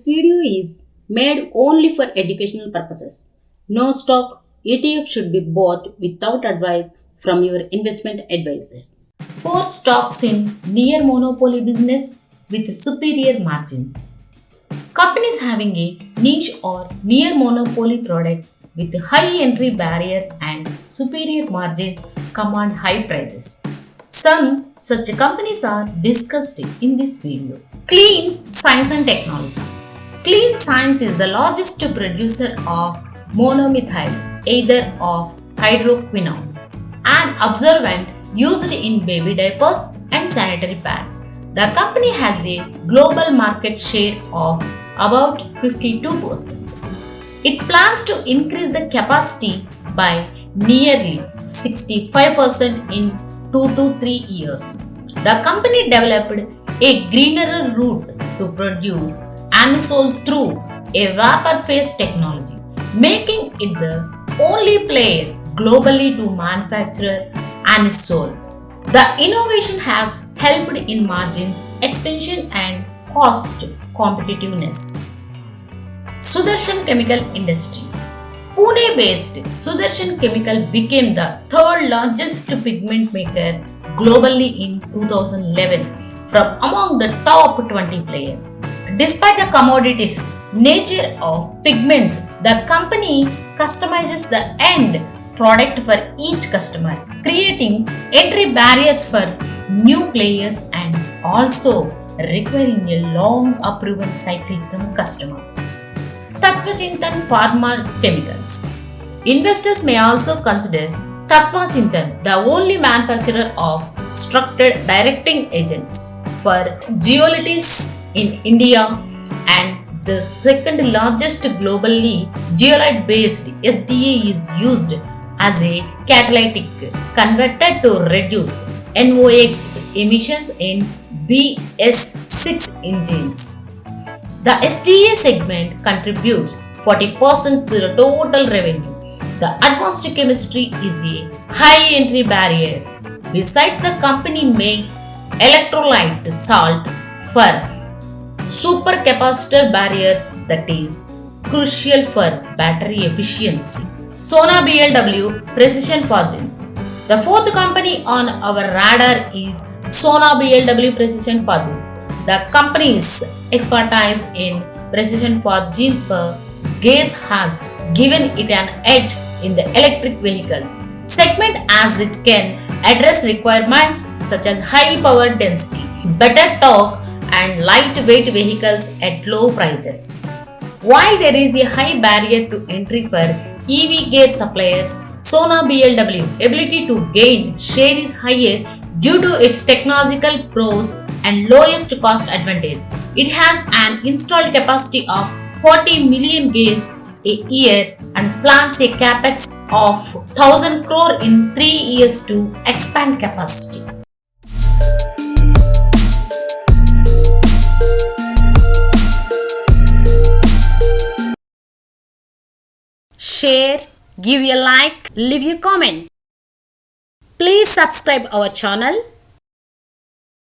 This video is made only for educational purposes. No stock ETF should be bought without advice from your investment advisor. 4 stocks in near monopoly business with superior margins. Companies having a niche or near monopoly products with high entry barriers and superior margins command high prices. Some such companies are discussed in this video. Clean Science and Technology. Clean Science is the largest producer of monomethyl ether of hydroquinone, an absorbent used in baby diapers and sanitary pads. The company has a global market share of about 52%. It plans to increase the capacity by nearly 65% in 2 to 3 years. The company developed a greener route to produce anisole through a vapor phase technology, making it the only player globally to manufacture anisole. The innovation has helped in margins expansion and cost competitiveness. Sudarshan Chemical Industries. Pune-based Sudarshan Chemical became the third largest pigment maker globally in 2011 from among the top 20 players. Despite the commodities nature of pigments, the company customizes the end product for each customer, creating entry barriers for new players and also requiring a long approval cycle from customers. Tattva-Chintan Pharma Chemicals. Investors may also consider Tattva-Chintan the only manufacturer of structured directing agents for zeolites in India and the second largest globally. Zeolite based SDA is used as a catalytic converter to reduce NOx emissions in BS6 engines. The SDA segment contributes 40% to the total revenue. The advanced chemistry is a high entry barrier. Besides, the company makes electrolyte salt for supercapacitor barriers that is crucial for battery efficiency. SonaBLW Precision Forgings. The fourth company on our radar is SonaBLW Precision Forgings. The company's expertise in precision forgings for gears has given it an edge in the electric vehicles segment as it can address requirements such as high power density, better torque and lightweight vehicles at low prices. While there is a high barrier to entry for EV gear suppliers, SonaBLW ability to gain share is higher due to its technological pros and lowest cost advantage. It has an installed capacity of 40 million gears a year and plans a capex of 1000 crore in 3 years to expand capacity. Share, give a like, leave a comment. Please subscribe our channel.